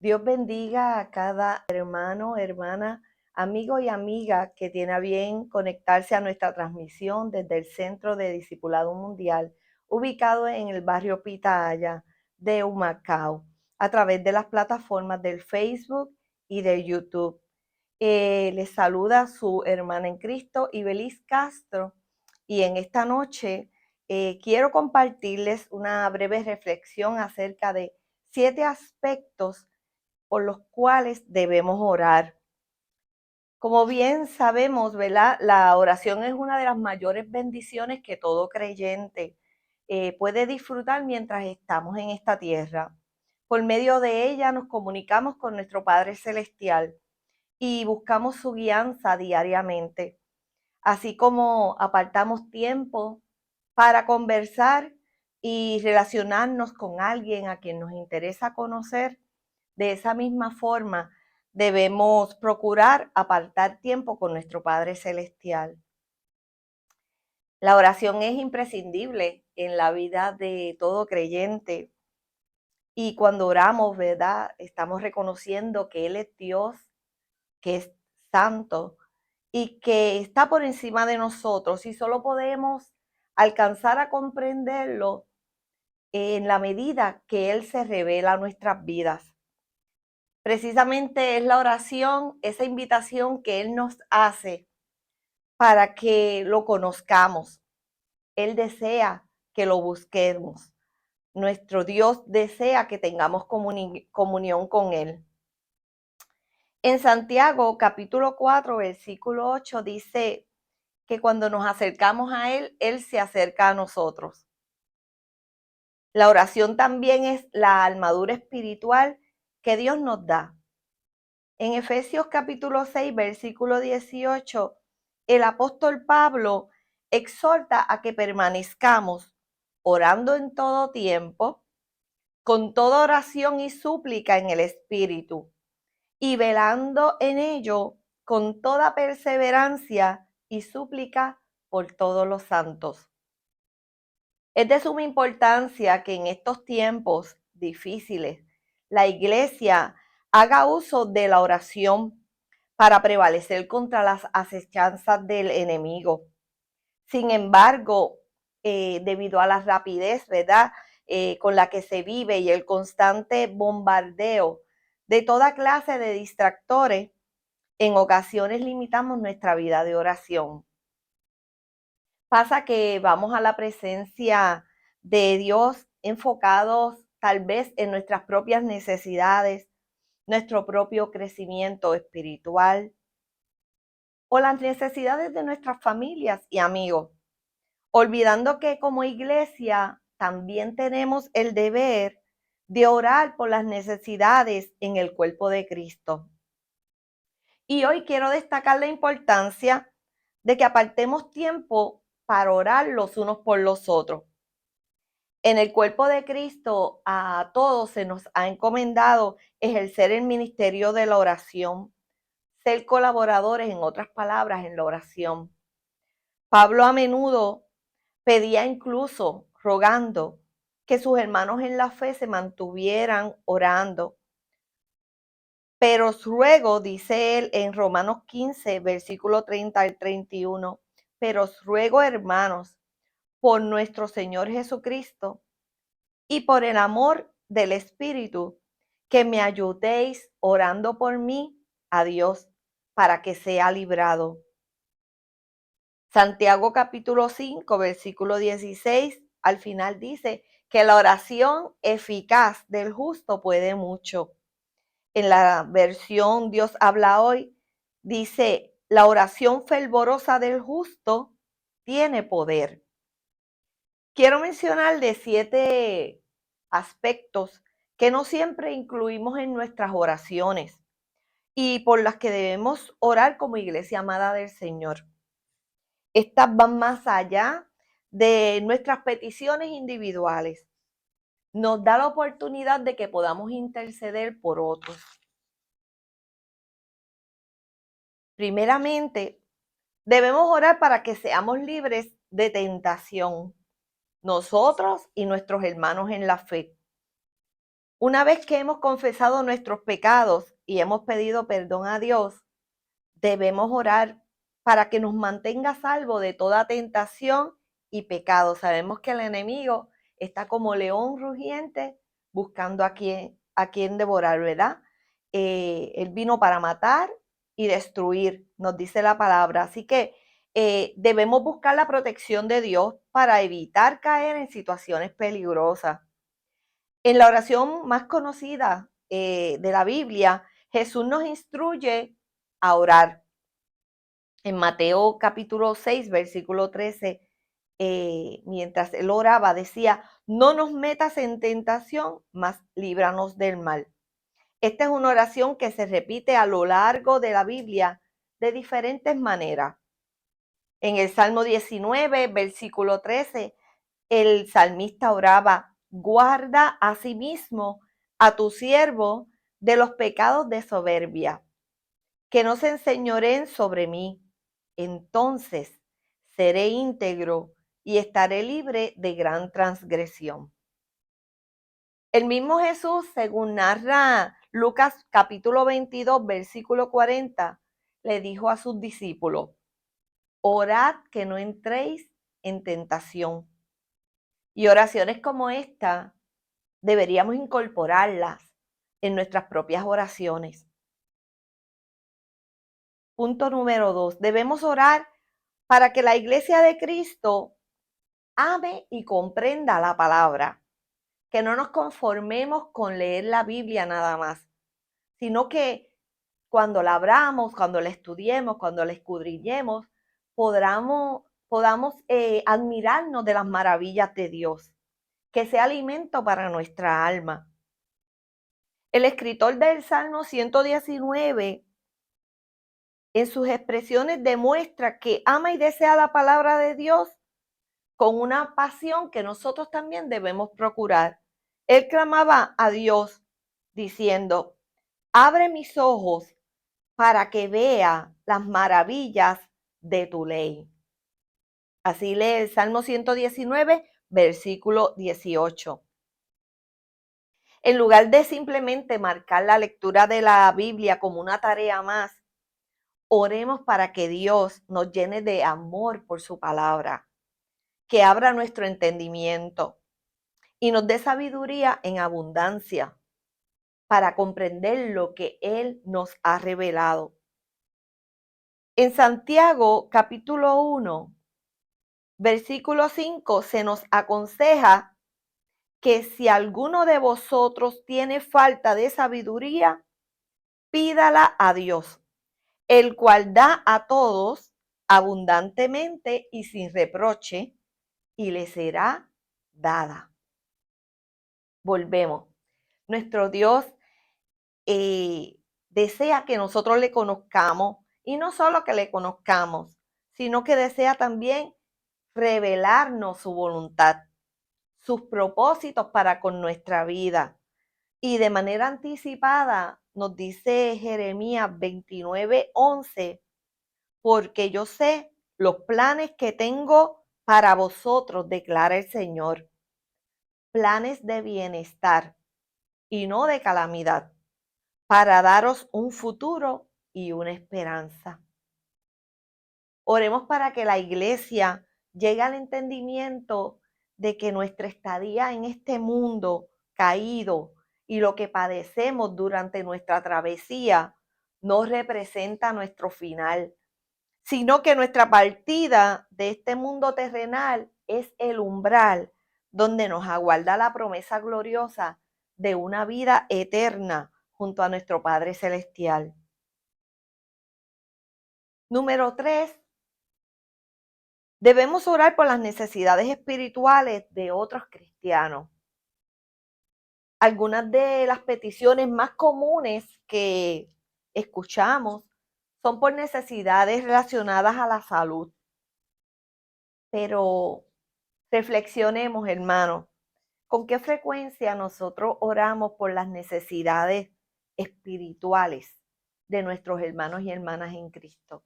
Dios bendiga a cada hermano, hermana, amigo y amiga que tiene a bien conectarse a nuestra transmisión desde el Centro de Discipulado Mundial, ubicado en el barrio Pitaya de Humacao, a través de las plataformas del Facebook y de YouTube. Les saluda su hermana en Cristo, Ibelis Castro, y en esta noche quiero compartirles una breve reflexión acerca de 7 aspectos por los cuales debemos orar. Como bien sabemos, ¿verdad? La oración es una de las mayores bendiciones que todo creyente puede disfrutar mientras estamos en esta tierra. Por medio de ella nos comunicamos con nuestro Padre Celestial y buscamos su guianza diariamente, así como apartamos tiempo para conversar y relacionarnos con alguien a quien nos interesa conocer. De esa misma forma, debemos procurar apartar tiempo con nuestro Padre Celestial. La oración es imprescindible en la vida de todo creyente y cuando oramos, ¿verdad? Estamos reconociendo que Él es Dios, que es santo y que está por encima de nosotros y solo podemos alcanzar a comprenderlo en la medida que Él se revela a nuestras vidas. Precisamente es la oración, esa invitación que Él nos hace para que lo conozcamos. Él desea que lo busquemos. Nuestro Dios desea que tengamos comunión con Él. En Santiago capítulo 4, versículo 8 dice que cuando nos acercamos a Él, Él se acerca a nosotros. La oración también es la armadura espiritual que Dios nos da. En Efesios capítulo 6, versículo 18, el apóstol Pablo exhorta a que permanezcamos orando en todo tiempo, con toda oración y súplica en el Espíritu, y velando en ello con toda perseverancia y súplica por todos los santos. Es de suma importancia que en estos tiempos difíciles la iglesia haga uso de la oración para prevalecer contra las acechanzas del enemigo. Sin embargo, debido a la rapidez, ¿verdad? Con la que se vive y el constante bombardeo de toda clase de distractores, en ocasiones limitamos nuestra vida de oración. Pasa que vamos a la presencia de Dios enfocados tal vez en nuestras propias necesidades, nuestro propio crecimiento espiritual o las necesidades de nuestras familias y amigos, olvidando que como iglesia también tenemos el deber de orar por las necesidades en el cuerpo de Cristo. Y hoy quiero destacar la importancia de que apartemos tiempo para orar los unos por los otros. En el cuerpo de Cristo a todos se nos ha encomendado ejercer el ministerio de la oración, ser colaboradores, en otras palabras, en la oración. Pablo a menudo pedía incluso, rogando, que sus hermanos en la fe se mantuvieran orando. Pero os ruego, dice él en Romanos 15, versículo 30 al 31, pero os ruego, hermanos, por nuestro Señor Jesucristo y por el amor del Espíritu, que me ayudéis orando por mí a Dios para que sea librado. Santiago capítulo 5, versículo 16, al final dice que la oración eficaz del justo puede mucho. En la versión Dios habla hoy, dice, la oración fervorosa del justo tiene poder. Quiero mencionar de 7 aspectos que no siempre incluimos en nuestras oraciones y por las que debemos orar como iglesia amada del Señor. Estas van más allá de nuestras peticiones individuales. Nos da la oportunidad de que podamos interceder por otros. Primeramente, debemos orar para que seamos libres de tentación, nosotros y nuestros hermanos en la fe. Una vez que hemos confesado nuestros pecados y hemos pedido perdón a Dios, debemos orar para que nos mantenga salvo de toda tentación y pecado. Sabemos que el enemigo está como león rugiente buscando a quien devorar, ¿verdad? Él vino para matar y destruir, nos dice la palabra. Así que debemos buscar la protección de Dios para evitar caer en situaciones peligrosas. En la oración más conocida de la Biblia, Jesús nos instruye a orar. En Mateo capítulo 6, versículo 13, mientras él oraba, decía, no nos metas en tentación, mas líbranos del mal. Esta es una oración que se repite a lo largo de la Biblia de diferentes maneras. En el Salmo 19, versículo 13, el salmista oraba, guarda a sí mismo a tu siervo de los pecados de soberbia, que no se enseñoreen sobre mí. Entonces seré íntegro y estaré libre de gran transgresión. El mismo Jesús, según narra Lucas capítulo 22, versículo 40, le dijo a sus discípulos, orad que no entréis en tentación. Y oraciones como esta deberíamos incorporarlas en nuestras propias oraciones. Punto número 2. Debemos orar para que la iglesia de Cristo ame y comprenda la palabra. Que no nos conformemos con leer la Biblia nada más, sino que cuando la abramos, cuando la estudiemos, cuando la escudriñemos, podamos admirarnos de las maravillas de Dios, que sea alimento para nuestra alma. El escritor del Salmo 119, en sus expresiones, demuestra que ama y desea la palabra de Dios con una pasión que nosotros también debemos procurar. Él clamaba a Dios diciendo, abre mis ojos para que vea las maravillas de tu ley. Así lee el Salmo 119, versículo 18. En lugar de simplemente marcar la lectura de la Biblia como una tarea más, oremos para que Dios nos llene de amor por su palabra, que abra nuestro entendimiento y nos dé sabiduría en abundancia para comprender lo que Él nos ha revelado. En Santiago capítulo 1, versículo 5, se nos aconseja que si alguno de vosotros tiene falta de sabiduría, pídala a Dios, el cual da a todos abundantemente y sin reproche, y le será dada. Volvemos. Nuestro Dios desea que nosotros le conozcamos y no solo que le conozcamos, sino que desea también revelarnos su voluntad, sus propósitos para con nuestra vida. Y de manera anticipada nos dice Jeremías 29:11, porque yo sé los planes que tengo para vosotros, declara el Señor, planes de bienestar y no de calamidad, para daros un futuro y una esperanza. Oremos para que la iglesia llegue al entendimiento de que nuestra estadía en este mundo caído y lo que padecemos durante nuestra travesía no representa nuestro final, sino que nuestra partida de este mundo terrenal es el umbral donde nos aguarda la promesa gloriosa de una vida eterna junto a nuestro Padre Celestial. Número 3. Debemos orar por las necesidades espirituales de otros cristianos. Algunas de las peticiones más comunes que escuchamos son por necesidades relacionadas a la salud. Pero reflexionemos, hermanos, ¿con qué frecuencia nosotros oramos por las necesidades espirituales de nuestros hermanos y hermanas en Cristo?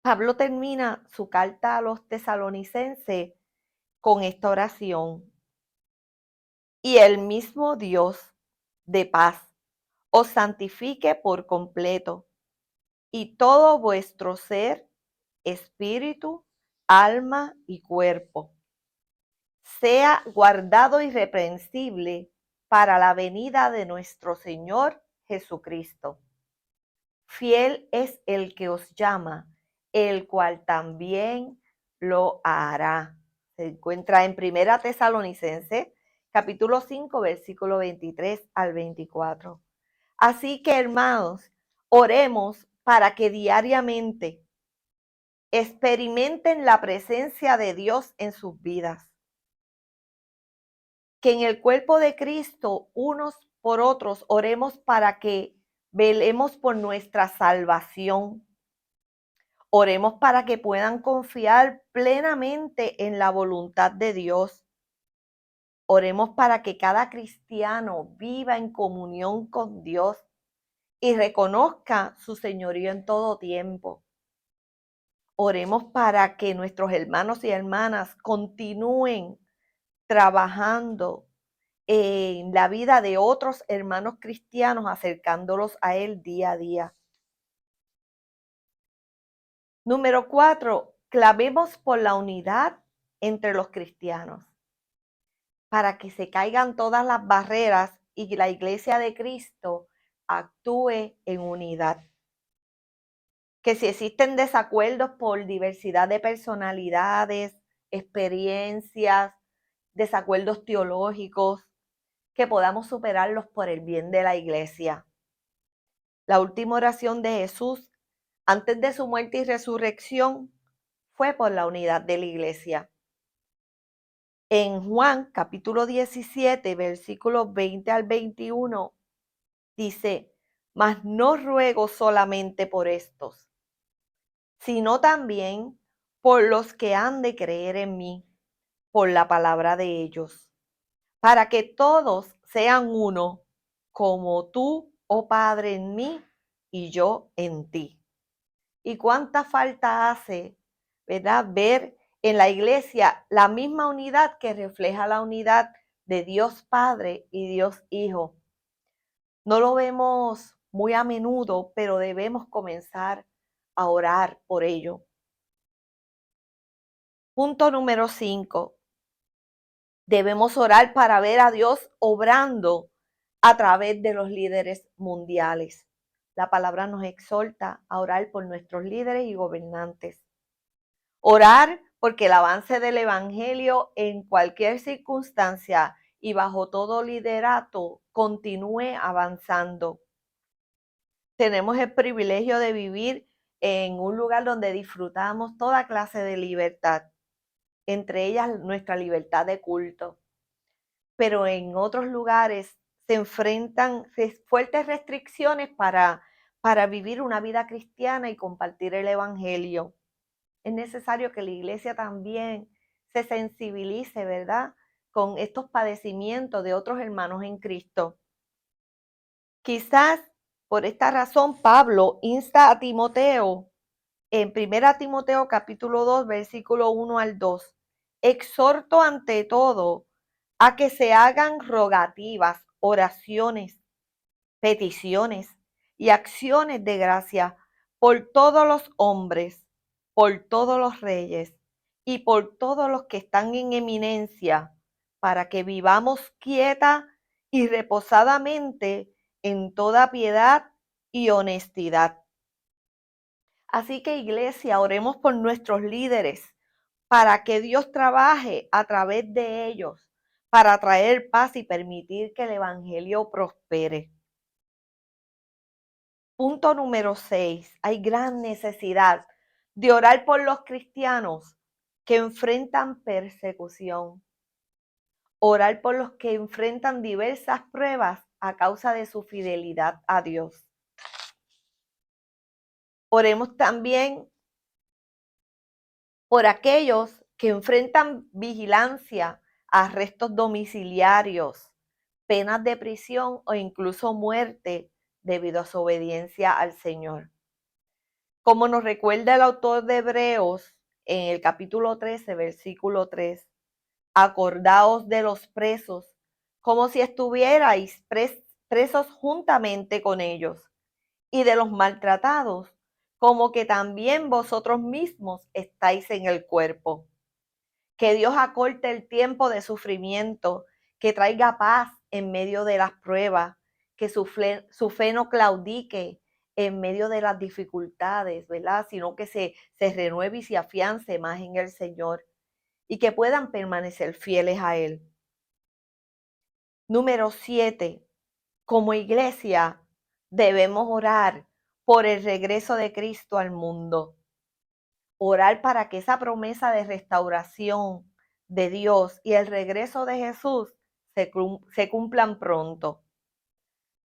Pablo termina su carta a los tesalonicenses con esta oración. y el mismo Dios de paz os santifique por completo, y todo vuestro ser, espíritu, alma y cuerpo sea guardado irreprensible para la venida de nuestro Señor Jesucristo. Fiel es el que os llama, el cual también lo hará. Se encuentra en Primera Tesalonicenses, capítulo 5, versículo 23 al 24. Así que, hermanos, oremos para que diariamente experimenten la presencia de Dios en sus vidas. Que en el cuerpo de Cristo, unos por otros, oremos para que velemos por nuestra salvación. Oremos para que puedan confiar plenamente en la voluntad de Dios. Oremos para que cada cristiano viva en comunión con Dios y reconozca su señorío en todo tiempo. Oremos para que nuestros hermanos y hermanas continúen trabajando en la vida de otros hermanos cristianos, acercándolos a Él día a día. Número 4, clamemos por la unidad entre los cristianos, para que se caigan todas las barreras y la iglesia de Cristo actúe en unidad. Que si existen desacuerdos por diversidad de personalidades, experiencias, desacuerdos teológicos, que podamos superarlos por el bien de la iglesia. La última oración de Jesús antes de su muerte y resurrección fue por la unidad de la iglesia. En Juan capítulo 17, versículos 20 al 21, dice, mas no ruego solamente por estos, sino también por los que han de creer en mí, por la palabra de ellos, para que todos sean uno, como tú, oh Padre, en mí y yo en ti. Y cuánta falta hace, ¿verdad? Ver en la iglesia la misma unidad que refleja la unidad de Dios Padre y Dios Hijo. No lo vemos muy a menudo, pero debemos comenzar a orar por ello. Punto número 5. Debemos orar para ver a Dios obrando a través de los líderes mundiales. La palabra nos exhorta a orar por nuestros líderes y gobernantes. Orar porque el avance del evangelio en cualquier circunstancia y bajo todo liderato continúe avanzando. Tenemos el privilegio de vivir en un lugar donde disfrutamos toda clase de libertad, entre ellas nuestra libertad de culto. Pero en otros lugares se enfrentan fuertes restricciones para vivir una vida cristiana y compartir el evangelio. Es necesario que la iglesia también se sensibilice, ¿verdad?, con estos padecimientos de otros hermanos en Cristo. Quizás por esta razón Pablo insta a Timoteo en 1 Timoteo capítulo 2, versículo 1 al 2. Exhorto ante todo a que se hagan rogativas, oraciones, peticiones y acciones de gracia por todos los hombres, por todos los reyes y por todos los que están en eminencia, para que vivamos quieta y reposadamente en toda piedad y honestidad. Así que, iglesia, oremos por nuestros líderes para que Dios trabaje a través de ellos para traer paz y permitir que el evangelio prospere. Punto número 6. Hay gran necesidad de orar por los cristianos que enfrentan persecución. Orar por los que enfrentan diversas pruebas a causa de su fidelidad a Dios. Oremos también por aquellos que enfrentan vigilancia, arrestos domiciliarios, penas de prisión o incluso muerte debido a su obediencia al Señor. Como nos recuerda el autor de Hebreos en el capítulo 13, versículo 3, acordaos de los presos como si estuvierais presos juntamente con ellos, y de los maltratados, como que también vosotros mismos estáis en el cuerpo. Que Dios acorte el tiempo de sufrimiento, que traiga paz en medio de las pruebas, que su fe no claudique en medio de las dificultades, ¿verdad? Sino que se renueve y se afiance más en el Señor y que puedan permanecer fieles a Él. Número 7. Como iglesia debemos orar por el regreso de Cristo al mundo. Orar para que esa promesa de restauración de Dios y el regreso de Jesús se cumplan pronto.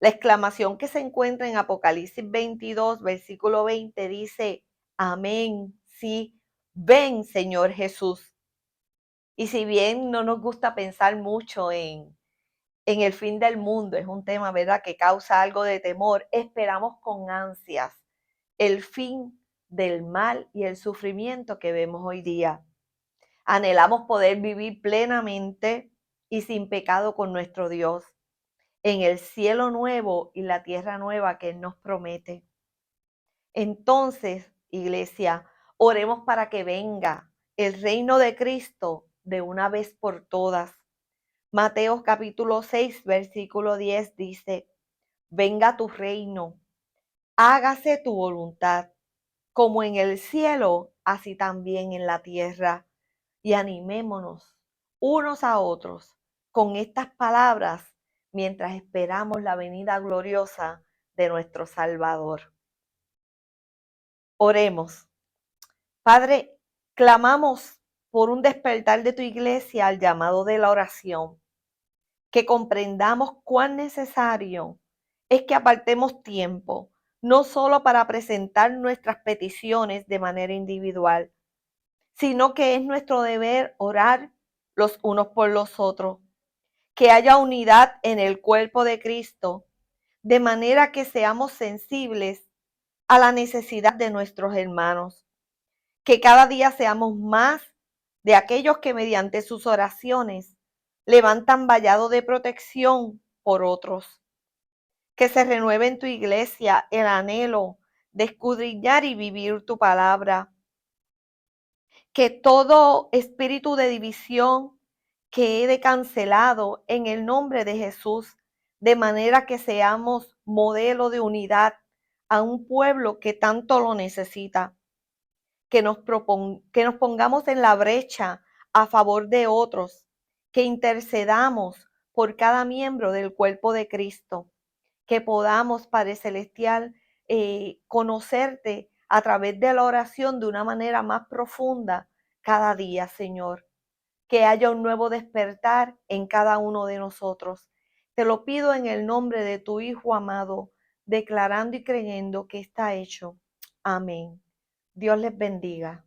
La exclamación que se encuentra en Apocalipsis 22, versículo 20 dice, amén, sí, ven Señor Jesús. Y si bien no nos gusta pensar mucho en el fin del mundo, es un tema, ¿verdad?, que causa algo de temor, esperamos con ansias el fin del mal y el sufrimiento que vemos hoy día. Anhelamos poder vivir plenamente y sin pecado con nuestro Dios en el cielo nuevo y la tierra nueva que Él nos promete. Entonces, iglesia, oremos para que venga el reino de Cristo de una vez por todas. Mateo capítulo 6, versículo 10 dice, venga tu reino, hágase tu voluntad, como en el cielo, así también en la tierra. Y animémonos unos a otros con estas palabras mientras esperamos la venida gloriosa de nuestro Salvador. Oremos. Padre, clamamos por un despertar de tu iglesia al llamado de la oración, que comprendamos cuán necesario es que apartemos tiempo, no solo para presentar nuestras peticiones de manera individual, sino que es nuestro deber orar los unos por los otros, que haya unidad en el cuerpo de Cristo, de manera que seamos sensibles a la necesidad de nuestros hermanos, que cada día seamos más de aquellos que mediante sus oraciones levantan vallado de protección por otros, que se renueve en tu iglesia el anhelo de escudriñar y vivir tu palabra, que todo espíritu de división quede cancelado en el nombre de Jesús, de manera que seamos modelo de unidad a un pueblo que tanto lo necesita, que nos pongamos en la brecha a favor de otros, que intercedamos por cada miembro del cuerpo de Cristo, que podamos, Padre Celestial, conocerte a través de la oración de una manera más profunda cada día, Señor. Que haya un nuevo despertar en cada uno de nosotros. Te lo pido en el nombre de tu Hijo amado, declarando y creyendo que está hecho. Amén. Dios les bendiga.